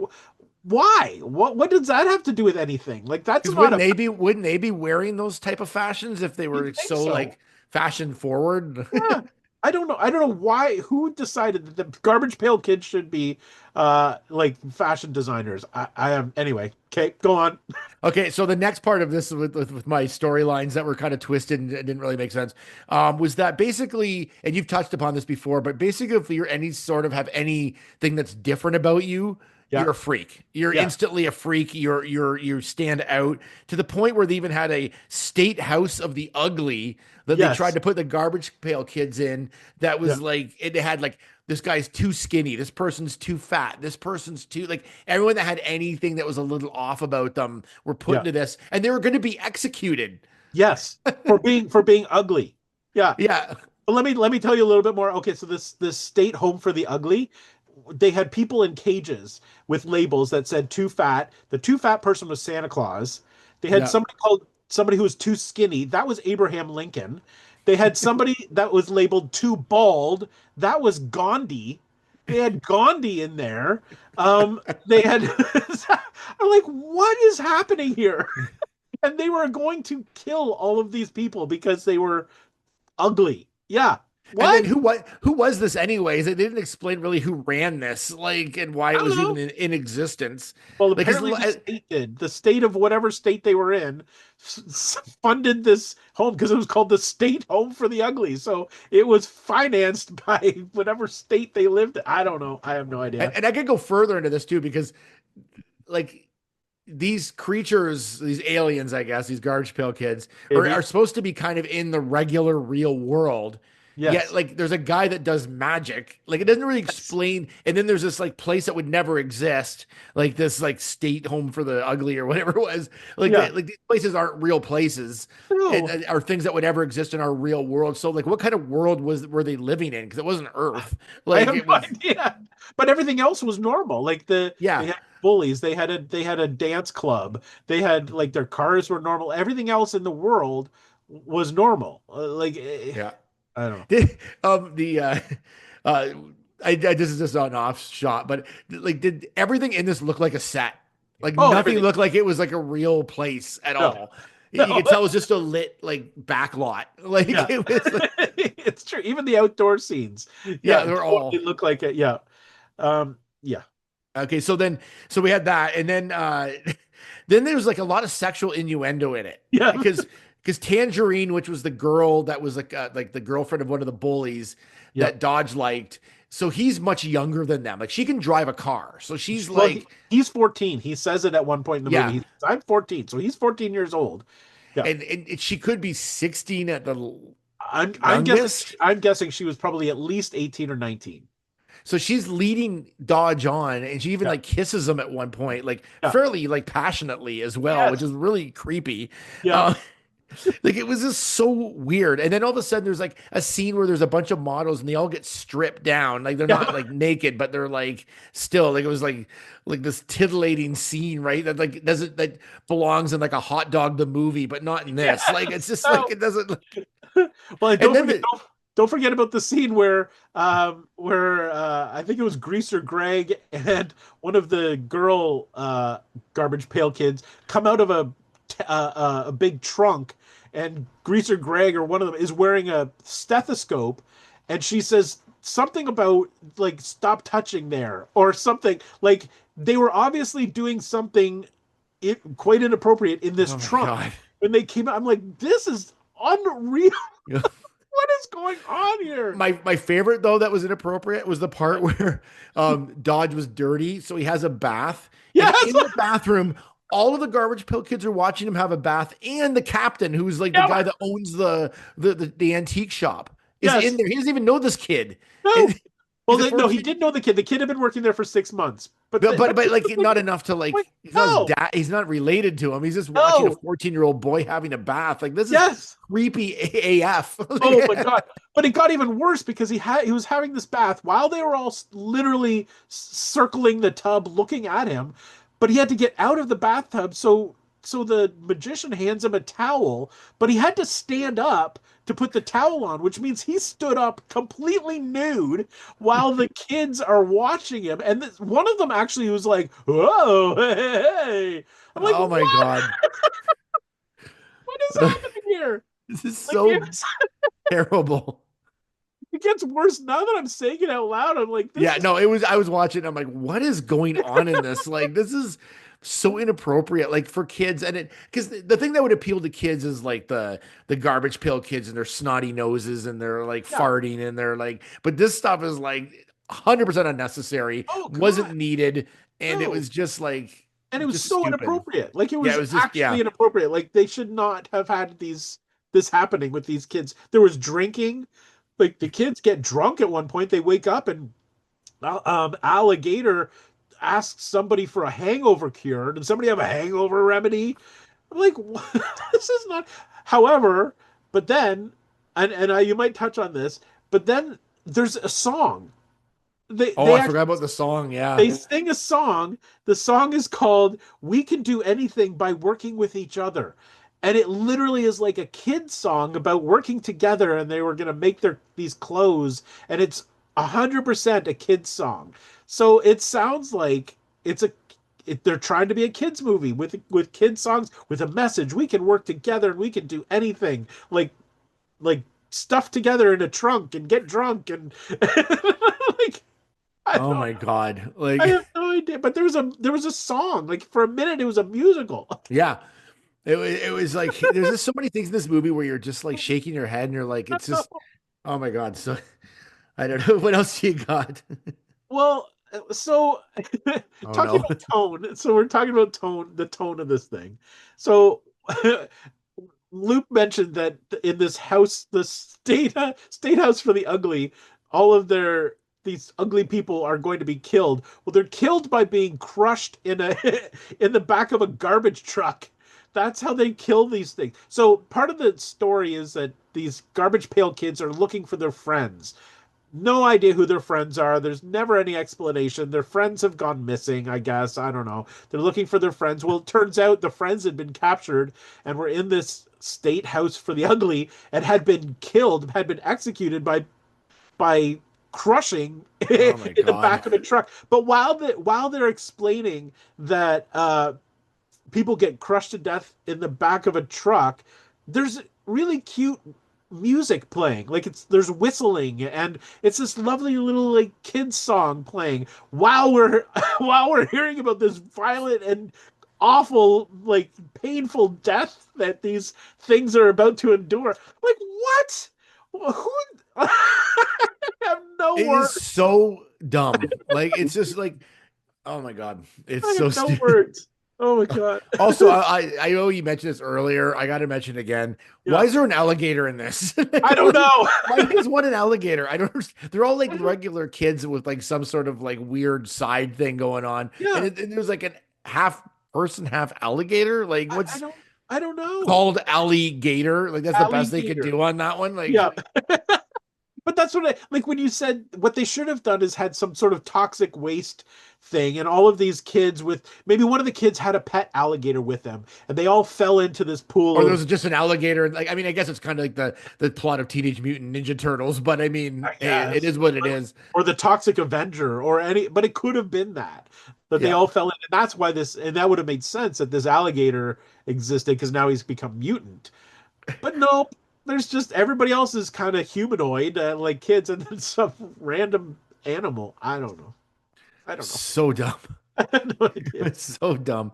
S4: why? What does that have to do with anything? Like, that's not
S5: wouldn't they be wearing those type of fashions if they were so like fashion forward?
S4: Yeah. I don't know why, who decided that the garbage pail kids should be like fashion designers. I am anyway. Okay, go on.
S5: Okay, so the next part of this with my storylines that were kind of twisted and didn't really make sense was that basically, and you've touched upon this before, but basically if you're have anything that's different about you, you're a freak. You're instantly a freak. You stand out to the point where they even had a state house of the ugly that they tried to put the garbage pail kids in. That was like, it had like, this guy's too skinny. This person's too fat. This person's too, like, everyone that had anything that was a little off about them were put into this, and they were going to be executed.
S4: Yes, for being ugly. Yeah.
S5: Yeah.
S4: But let me tell you a little bit more. Okay, so this state home for the ugly, they had people in cages with labels that said too fat. The too fat person was Santa Claus. They had
S5: Yeah.
S4: somebody who was too skinny. That was Abraham Lincoln. They had somebody that was labeled too bald. That was Gandhi. They had Gandhi in there. They had I'm like, what is happening here? And they were going to kill all of these people because they were ugly. Yeah.
S5: And then
S4: What?
S5: who was this anyways? They didn't explain really who ran this, like, and why
S4: I
S5: it
S4: don't
S5: was even
S4: know.
S5: in existence.
S4: Well,
S5: Like, 'cause
S4: apparently the state did. The state of whatever state they were in funded this home because it was called the State Home for the Ugly. So it was financed by whatever state they lived in. I don't know. I have no idea.
S5: and I could go further into this too, because like these creatures, these aliens, I guess, these garbage pail kids
S4: Maybe.
S5: are supposed to be kind of in the regular real world.
S4: Yes.
S5: Yet, like, there's a guy that does magic. Like, it doesn't really explain. And then there's this like place that would never exist, like this like state home for the ugly or whatever it was. Like,
S4: Yeah.
S5: like these places aren't real places,
S4: No.
S5: and are things that would ever exist in our real world. So, like, what kind of world were they living in? Because it wasn't Earth.
S4: I
S5: Like,
S4: have
S5: it
S4: no
S5: was,
S4: idea. But everything else was normal. Like they
S5: yeah.
S4: had bullies. They had a dance club. They had like their cars were normal. Everything else in the world was normal.
S5: Yeah.
S4: I don't know.
S5: Did the this is just an off shot, but like, did everything in this look like a set? Like,
S4: Oh,
S5: nothing
S4: everything.
S5: looked like it was like a real place at
S4: No.
S5: all.
S4: No.
S5: You could tell it was just a lit like back lot. Like,
S4: Yeah.
S5: it was like,
S4: It's true. Even the outdoor scenes.
S5: Yeah,
S4: It
S5: they're all
S4: totally look like it. Yeah. Yeah.
S5: okay. So we had that, and then then there was like a lot of sexual innuendo in it.
S4: Yeah.
S5: Because Tangerine, which was the girl that was like the girlfriend of one of the bullies
S4: Yeah.
S5: that Dodge liked. So he's much younger than them. Like, she can drive a car. So she's
S4: Well,
S5: like,
S4: he's 14. He says it at one point in the
S5: Yeah.
S4: movie. He says, I'm 14. So he's 14 years old. Yeah.
S5: and she could be 16 at the
S4: I'm
S5: youngest.
S4: guessing she was probably at least 18 or 19.
S5: So she's leading Dodge on, and she even
S4: Yeah.
S5: like kisses him at one point, like
S4: Yeah.
S5: fairly like passionately as well,
S4: Yes.
S5: which is really creepy.
S4: Yeah.
S5: Like, it was just so weird. And then all of a sudden there's like a scene where there's a bunch of models and they all get stripped down. Like, they're
S4: Yeah.
S5: not like naked, but they're like still like, it was like this titillating scene, right? That like doesn't, that belongs in like a Hot Dog the movie, but not in this. Like, it's just
S4: No.
S5: like, it doesn't like,
S4: Well, and
S5: then
S4: don't forget about the scene where I think it was Greaser Greg and one of the girl garbage pail kids come out of a big trunk, and Greaser Greg or one of them is wearing a stethoscope, and she says something about like stop touching there or something. Like, they were obviously doing something quite inappropriate in this
S5: Oh my
S4: trunk.
S5: God.
S4: When they came out, I'm like, this is unreal. What is going on here?
S5: My favorite though that was inappropriate was the part where Dodge was dirty, so he has a bath.
S4: Yes.
S5: And in the bathroom, all of the garbage pail kids are watching him have a bath, and the captain, who's like the
S4: Yeah.
S5: guy that owns the antique shop, is
S4: Yes.
S5: in there. He doesn't even know this kid.
S4: No.
S5: And
S4: Well,
S5: he's a
S4: no, he
S5: 14
S4: did know the kid. The kid had been working there for 6 months, but
S5: but like not enough to like.
S4: Wait,
S5: He's not
S4: no.
S5: his dad. He's not related to him. He's just watching a
S4: No.
S5: 14-year-old boy having a bath. Like, this is
S4: Yes.
S5: creepy AF.
S4: Oh my god! But it got even worse because he was having this bath while they were all literally circling the tub, looking at him. But he had to get out of the bathtub, so the magician hands him a towel, but he had to stand up to put the towel on, which means he stood up completely nude while the kids are watching him. And one of them actually was like, "Whoa, hey!" I'm like,
S5: Oh my
S4: "What?
S5: God.
S4: What is happening here?"
S5: This is
S4: Like,
S5: so terrible.
S4: it gets worse now that I'm saying it out loud. I'm like,
S5: Yeah, no, it was, I was watching, I'm like, what is going on in this? Like, this is so inappropriate, like, for kids. And it, because the thing that would appeal to kids is like the garbage pail kids and their snotty noses and they're like farting and they're like, but this stuff is like 100% unnecessary,
S4: Oh,
S5: wasn't
S4: God.
S5: needed, and it
S4: No.
S5: was just like,
S4: And it was
S5: just
S4: so
S5: stupid.
S4: inappropriate. Like, it was,
S5: Yeah, it was just-
S4: actually
S5: yeah.
S4: inappropriate. Like, they should not have had this happening with these kids. There was drinking. Like, the kids get drunk at one point. They wake up and Alligator asks somebody for a hangover cure. Did somebody have a hangover remedy? I'm like, what? This is not. However, but then you might touch on this, but then there's a song. They
S5: Oh,
S4: they
S5: I forgot
S4: actually
S5: about the song. Yeah.
S4: they sing a song. The song is called "We Can Do Anything by Working with Each Other." And it literally is like a kid's song about working together, and they were going to make these clothes, and it's 100% a kid's song. So it sounds like it's they're trying to be a kids movie with kids songs with a message. We can work together and we can do anything. Like stuff together in a trunk and get drunk and like I
S5: Oh
S4: don't
S5: my God.
S4: I
S5: Like,
S4: have no idea. But there was a song. Like for a minute it was a musical.
S5: yeah. It was like there's just so many things in this movie where you're just like shaking your head and you're like, it's just, oh my God. So I don't know what else you got.
S4: Well, so
S5: Oh
S4: talking
S5: no.
S4: about tone. So we're talking about the tone of this thing. So Luke mentioned that in this house, the state house for the ugly, all of these ugly people are going to be killed. Well, they're killed by being crushed in a in the back of a garbage truck. That's how they kill these things. So part of the story is that these garbage pail kids are looking for their friends. No idea who their friends are. There's never any explanation. Their friends have gone missing, I guess. I don't know. They're looking for their friends. Well, it turns out the friends had been captured and were in this state house for the ugly and had been killed, had been executed by crushing
S5: Oh my
S4: in the
S5: God.
S4: back of a truck. But while they're explaining that people get crushed to death in the back of a truck, there's really cute music playing. Like there's whistling and it's this lovely little like kids song playing while we're while we're hearing about this violent and awful like painful death that these things are about to endure. Like what? Who I have no
S5: It is
S4: words.
S5: so dumb. Like it's just like, oh my God. It's
S4: I
S5: so
S4: have no
S5: stupid.
S4: words. Oh my god.
S5: Also, I know you mentioned this earlier. I got to mention again. Why
S4: Yeah.
S5: is there an alligator in this?
S4: I don't know.
S5: Why is one an alligator? I don't understand. They're all like regular kids with like some sort of like weird side thing going on.
S4: Yeah.
S5: And there's like an half person, half alligator. Like
S4: I, I
S5: what's
S4: don't I don't know.
S5: called alligator? Like that's the best they could
S4: Alligator.
S5: do on that one. Like
S4: Yeah. But that's what I like when you said what they should have done is had some sort of toxic waste thing, and all of these kids with maybe one of the kids had a pet alligator with them, and they all fell into this pool
S5: or there
S4: of,
S5: was just an alligator. Like I mean, I guess it's kind of like the plot of Teenage Mutant Ninja Turtles, but I mean,
S4: I
S5: hey, it
S4: guess,
S5: is what it is.
S4: or the Toxic Avenger, or any, but it could have been that they
S5: Yeah.
S4: all fell in, and that's why and that would have made sense that this alligator existed because now he's become mutant. But nope, there's just everybody else is kind of humanoid, like kids, and then some random animal. I don't know. I don't know.
S5: So dumb.
S4: I have no idea.
S5: It's so dumb.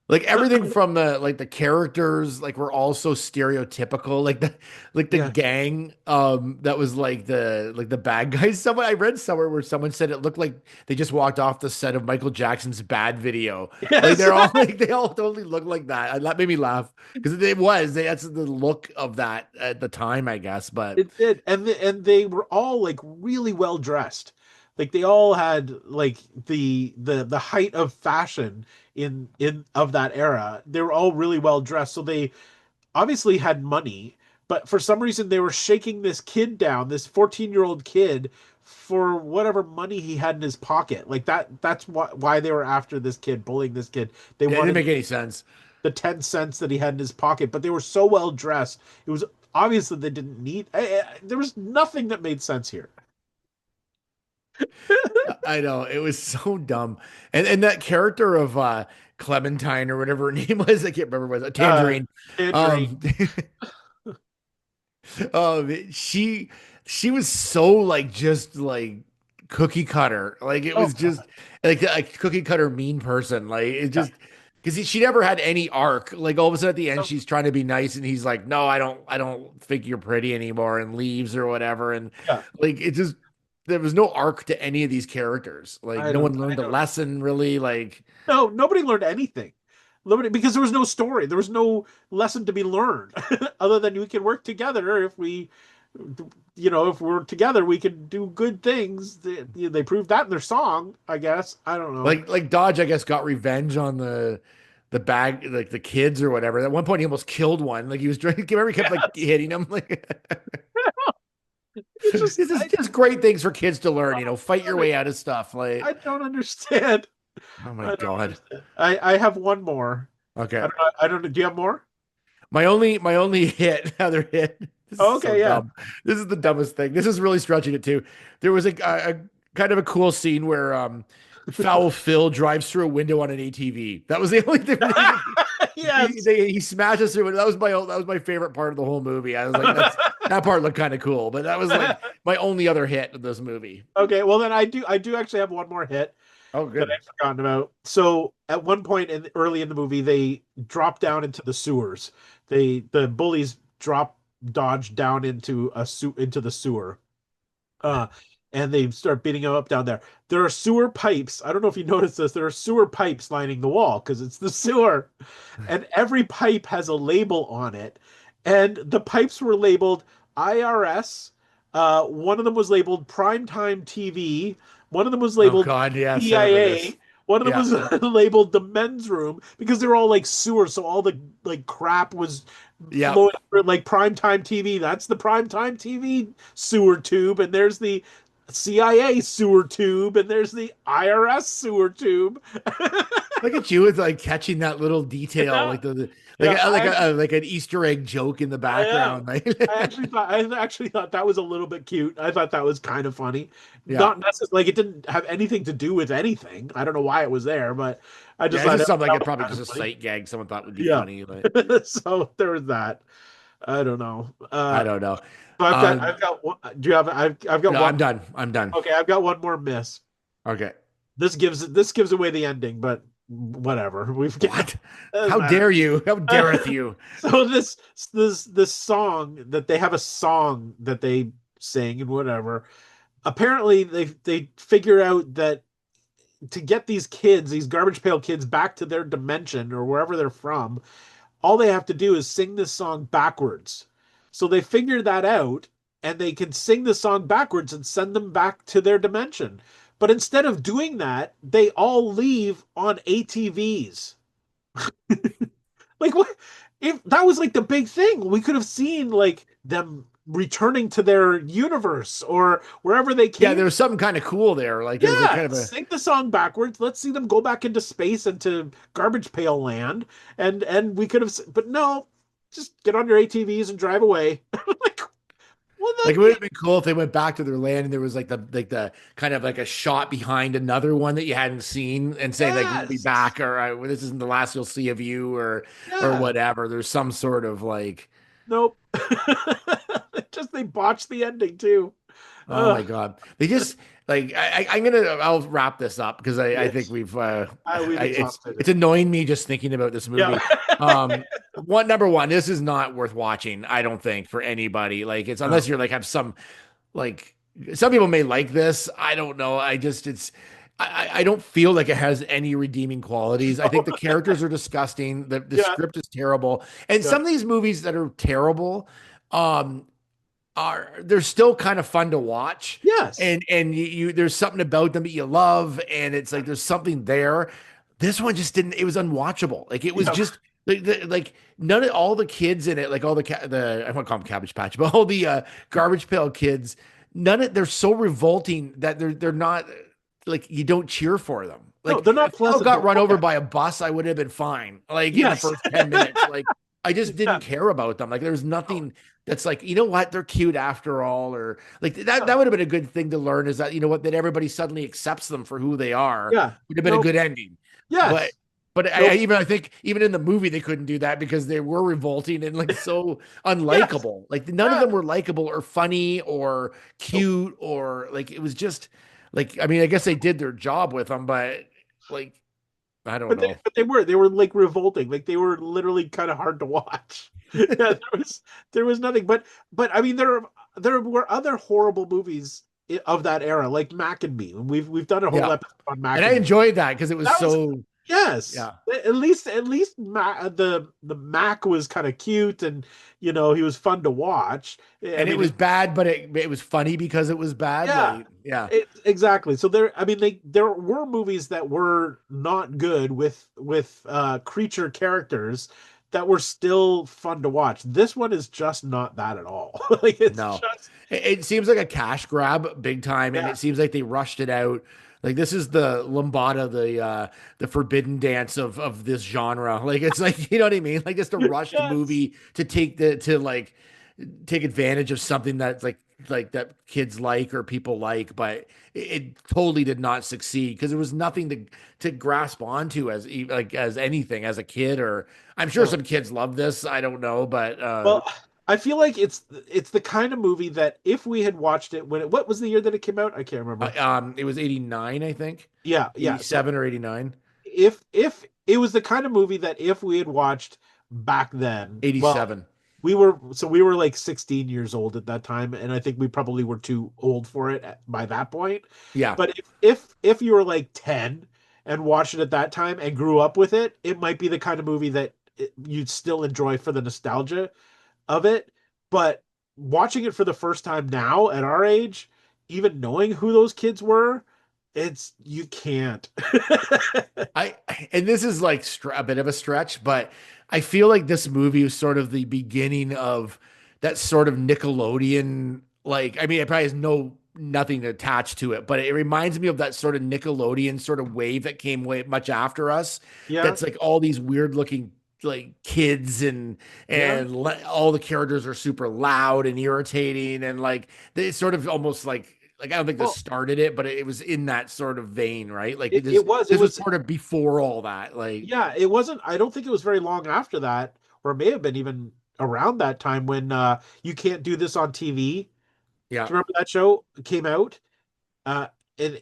S5: Like everything from the characters like were all so stereotypical. Like the
S4: Yeah.
S5: gang that was like the bad guys. Someone I read somewhere where someone said it looked like they just walked off the set of Michael Jackson's Bad video. Like
S4: Yes.
S5: they're all like they all totally look like that. And that made me laugh because that's the look of that at the time, I guess. But
S4: It did, and they were all like really well dressed. Like they all had like the height of fashion in of that era. They were all really well dressed, so they obviously had money. But for some reason, they were shaking this kid down, this 14-year-old kid, for whatever money he had in his pocket. Like that's why they were after this kid, bullying this kid. They
S5: it didn't
S4: wanted
S5: make any sense.
S4: the 10 cents that he had in his pocket, but they were so well dressed. It was obvious that they didn't need, there was nothing that made sense here.
S5: I know it was so dumb, and that character of Clementine or whatever her name was, I can't remember what it was, Tangerine.
S4: Tangerine.
S5: She was so like just like cookie cutter, like it
S4: Oh,
S5: was just like a cookie cutter mean person, like it
S4: yeah.
S5: just because she never had any arc. Like all of a sudden at the end,
S4: Oh,
S5: she's trying to be nice, and he's like, "No, I don't think you're pretty anymore," and leaves or whatever, and
S4: yeah.
S5: like it just there was no arc to any of these characters. Like
S4: I
S5: no
S4: don't,
S5: one
S4: I
S5: learned a
S4: don't,
S5: lesson really. Like
S4: no, nobody learned anything. Nobody, because there was no story. There was no lesson to be learned other than we can work together if we, if we're together, we can do good things. They proved that in their song, I guess. I don't know.
S5: like Dodge, I guess, got revenge on the bag, like the kids or whatever. At one point, he almost killed one. Like he was drinking. Remember, he kept like hitting him. Like
S4: It's just
S5: This is just great things for kids to learn. Fight your way out of stuff. Like,
S4: I don't understand.
S5: oh
S4: I
S5: my
S4: don't
S5: God.
S4: understand. I have one more.
S5: Okay.
S4: I don't know. Do you have more?
S5: My only other hit. This is
S4: Oh,
S5: so
S4: okay, yeah.
S5: dumb. This is the dumbest thing. This is really stretching it too. There was a kind of a cool scene where Foul Phil drives through a window on an ATV. That was the only thing.
S4: Yes.
S5: He smashes through it. That was my favorite part of the whole movie. I was like, that part looked kind of cool, but that was like my only other hit of this movie.
S4: Okay, well then I do actually have one more hit
S5: Oh,
S4: that
S5: good.
S4: I've forgotten about. So at one point early in the movie, they drop down into the sewers. The bullies dodge down into into the sewer. Uh, and they start beating him up down there. There are sewer pipes. I don't know if you noticed this. There are sewer pipes lining the wall because it's the sewer, and every pipe has a label on it. And the pipes were labeled IRS. One of them was labeled Primetime TV. One of them was
S5: Oh
S4: labeled
S5: God, yes, I remember this.
S4: CIA. One of them
S5: Yeah,
S4: was labeled the men's room because they were all like sewer, so all the like crap was
S5: yeah.
S4: flowing through like primetime TV. That's the primetime TV sewer tube, and there's the CIA sewer tube, and there's the IRS sewer tube.
S5: Look at you with like catching that little detail,
S4: Yeah,
S5: like the
S4: yeah.
S5: like an Easter egg joke in the
S4: I am.
S5: background. Like,
S4: I actually thought that was a little bit cute. I thought that was kind of funny.
S5: yeah,
S4: Not necessarily like it didn't have anything to do with anything. I don't know why it was there, but I just
S5: yeah. It's
S4: thought
S5: just something
S4: that
S5: like it
S4: was
S5: probably
S4: kind
S5: just
S4: of
S5: a
S4: funny.
S5: sight gag someone thought would be
S4: Yeah.
S5: funny, but
S4: So there was that. I don't know.
S5: I don't know.
S4: So
S5: Um,
S4: I've got one. Do you have? I've got
S5: no,
S4: one.
S5: I'm done. I'm done.
S4: Okay, I've got one more miss.
S5: Okay.
S4: This gives away the ending, but whatever.
S5: What?
S4: Doesn't
S5: How
S4: matter.
S5: dare you? How dareth you?
S4: So this song that they have a song that they sing and whatever. Apparently they figure out that to get these kids, these garbage pail kids, back to their dimension or wherever they're from, all they have to do is sing this song backwards. So they figured that out and they can sing the song backwards and send them back to their dimension. But instead of doing that, they all leave on ATVs. Like what if that was like the big thing? We could have seen like them returning to their universe or wherever they
S5: Yeah,
S4: came.
S5: there was something kind of cool there. Like there was like
S4: Yeah,
S5: kind of a
S4: sing the song backwards. Let's see them go back into space into garbage pail land, and we could have. But no, just get on your ATVs and drive away. Like, well,
S5: like it would have been cool if they went back to their land and there was like the kind of like a shot behind another one that you hadn't seen and saying like we'll be
S4: yes,
S5: back or well, this isn't the last you'll see of you or
S4: yeah,
S5: whatever. There's some sort of like
S4: nope. Just they botched the ending too.
S5: oh my God. They just like I'll wrap this up because I think
S4: Yes,
S5: we've
S4: we've
S5: it's
S4: exhausted it.
S5: it's annoying me just thinking about this movie.
S4: Yeah,
S5: Number one, this is not worth watching, I don't think, for anybody. Like it's unless you're like have some like some people may like this. I don't know. I don't feel like it has any redeeming qualities. I think the characters are disgusting. The
S4: yeah,
S5: script is terrible. And
S4: yeah.
S5: some of these movies that are terrible, um, they're still kind of fun to watch.
S4: Yes.
S5: And you there's something about them that you love, and it's like there's something there. This one just didn't, it was unwatchable. Like it was
S4: Yeah.
S5: just like none of all the kids in it, like all the I want to call them Cabbage Patch, but all the Garbage Pail kids, none of they're so revolting that they're not like you don't cheer for them. Like
S4: No, they're not
S5: if Phil
S4: pleasant
S5: got
S4: to
S5: run
S4: look
S5: over
S4: at.
S5: by a bus, I would have been fine. Like in the
S4: Yes.
S5: first 10 minutes. Like I just
S4: Yeah.
S5: didn't care about them. Like there's nothing that's like, you know what, they're cute after all, or like that
S4: Yeah.
S5: would have been a good thing to learn is that, you know what, that everybody suddenly accepts them for who they are.
S4: Yeah.
S5: Would have been a
S4: Nope.
S5: good ending. But
S4: Yes.
S5: I think even in the movie they couldn't do that because they were revolting and like so
S4: Yes.
S5: unlikable. Like none of
S4: Yeah.
S5: them were likable or funny or
S4: Nope.
S5: cute or like it was just like I mean I guess they did their job with them, but like I don't know.
S4: But they were like revolting. Like they were literally kind of hard to watch. Yeah, there was nothing. But I mean there were other horrible movies of that era, like Mac and Me. We've done a whole
S5: Yeah.
S4: episode on Mac
S5: And I
S4: and Me.
S5: enjoyed that because it was
S4: That was
S5: so
S4: yes.
S5: yeah.
S4: At least the Mac was kind of cute and he was fun to watch. I
S5: And it
S4: mean,
S5: was bad, but it was funny because it was bad.
S4: yeah.
S5: Like, yeah.
S4: Exactly. So there were movies that were not good with creature characters that were still fun to watch. This one is just not that at all. Like it's
S5: No.
S4: just
S5: It seems like a cash grab big time, and
S4: Yeah.
S5: it seems like they rushed it out. Like this is the lambada, the forbidden dance of this genre. Like it's like, you know what I mean? Like just a rushed
S4: Yes.
S5: movie to take advantage of something that's like that kids like or people like, but it totally did not succeed because there was nothing to grasp onto as anything as a kid. Or I'm sure some kids love this. I don't know, but
S4: Well, I feel like it's the kind of movie that if we had watched it what was the year that it came out? I can't remember.
S5: It was 89, I think.
S4: Yeah.
S5: 87 or 89.
S4: If it was the kind of movie that if we had watched back then,
S5: 87.
S4: we were like 16 years old at that time, and I think we probably were too old for it by that point.
S5: Yeah.
S4: But if you were like 10 and watched it at that time and grew up with it, it might be the kind of movie that you'd still enjoy for the nostalgia of it. But watching it for the first time now at our age, even knowing who those kids were, you can't.
S5: And this is like a bit of a stretch, but I feel like this movie was sort of the beginning of that sort of Nickelodeon. Like, I mean, it probably has nothing attached to it, but it reminds me of that sort of Nickelodeon sort of wave that came way much after us.
S4: Yeah.
S5: That's like all these weird looking like kids and all the characters are super loud and irritating, and like it's sort of almost like I don't think this started it, but it was in that sort of vein, right? Like this was sort of before all that. Like,
S4: yeah, it wasn't. I don't think it was very long after that, or it may have been even around that time when You Can't Do This on TV.
S5: yeah,
S4: Do you remember that show came out? And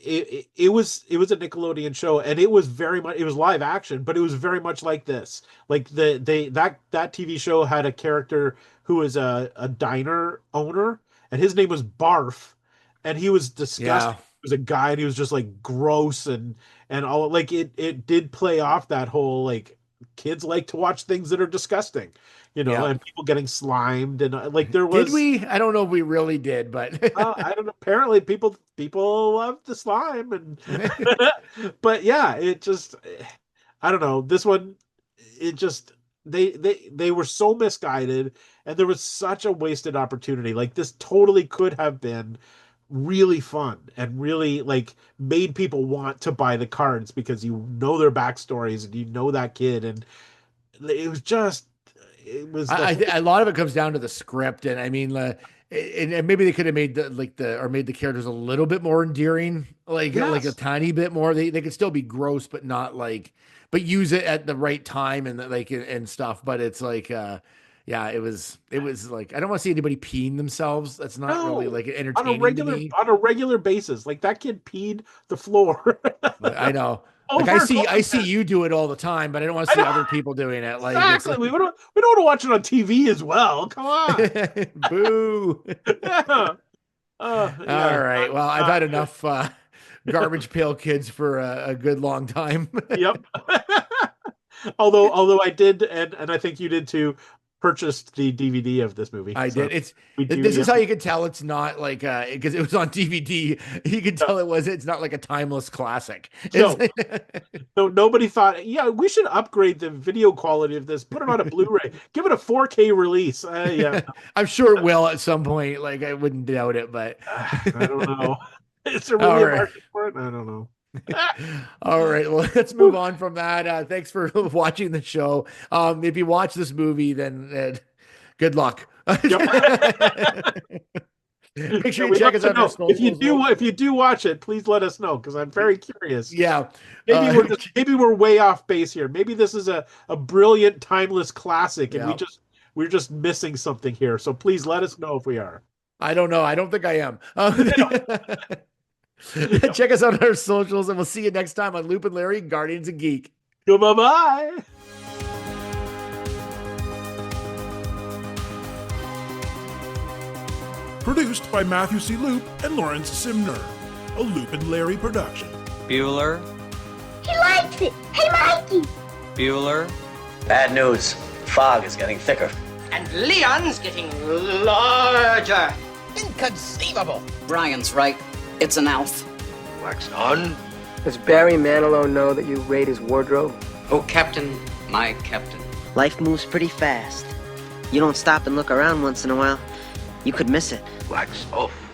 S4: it was a Nickelodeon show, and it was live action, but it was very much like this. Like that TV show had a character who was a diner owner, and his name was Barf, and he was disgusting.
S5: Yeah.
S4: He was a guy, and he was just like gross and all. Like it did play off that whole like kids like to watch things that are disgusting, and people getting slimed and like there was.
S5: Did we? I don't know if we really did, but
S4: I don't know. Apparently, people love the slime, and but yeah, it just I don't know. This one, it just they were so misguided, and there was such a wasted opportunity. Like this totally could have been really fun and really like made people want to buy the cards because you know their backstories and you know that kid, and it was just. It was
S5: a lot of it comes down to the script, and I mean, and maybe they could have made made the characters a little bit more endearing, like a tiny bit more. They could still be gross, but not like, but use it at the right time and like and stuff. But it's like, it was like I don't want to see anybody peeing themselves. That's not really like entertaining
S4: on a regular basis. Like that kid peed the floor.
S5: I know. Like I see you do it all the time, but I don't want to see other people doing it. Like
S4: exactly, we don't want to watch it on TV as well. Come on,
S5: boo.
S4: Yeah.
S5: All right. Well, I've had enough garbage pail kids for a good long time.
S4: Yep. Although I did, and I think you did too, purchased the DVD of this movie.
S5: I did. This is how you can tell it's not like because it was on DVD. You can tell it's not like a timeless classic.
S4: No, nobody thought, we should upgrade the video quality of this, put it on a Blu-ray, give it a 4K release. Yeah,
S5: I'm sure it will at some point. Like I wouldn't doubt it, but
S4: I don't know. Is there really a market for it? I don't know.
S5: All right, well, let's move on from that. Thanks for watching the show. If you watch this movie, then good luck. Make sure you check us out.
S4: If you do watch it, please let us know because I'm very curious.
S5: Yeah,
S4: maybe we're way off base here. Maybe this is a brilliant, timeless classic, and we're just missing something here. So please let us know if we are.
S5: I don't know. I don't think I am. Check us out on our socials, and we'll see you next time on Loop and Larry, Guardians of Geek.
S4: Bye-bye.
S3: Produced by Matthew C. Loop and Lawrence Simner. A Loop and Larry production.
S7: Bueller.
S6: He likes it. Hey, Mikey.
S7: Bueller.
S8: Bad news. Fog is getting thicker.
S1: And Leon's getting larger.
S9: Inconceivable.
S10: Brian's right. It's an elf.
S8: Wax on.
S11: Does Barry Manilow know that you raid his wardrobe?
S10: Oh, Captain, my Captain.
S11: Life moves pretty fast. You don't stop and look around once in a while, you could miss it.
S8: Wax off.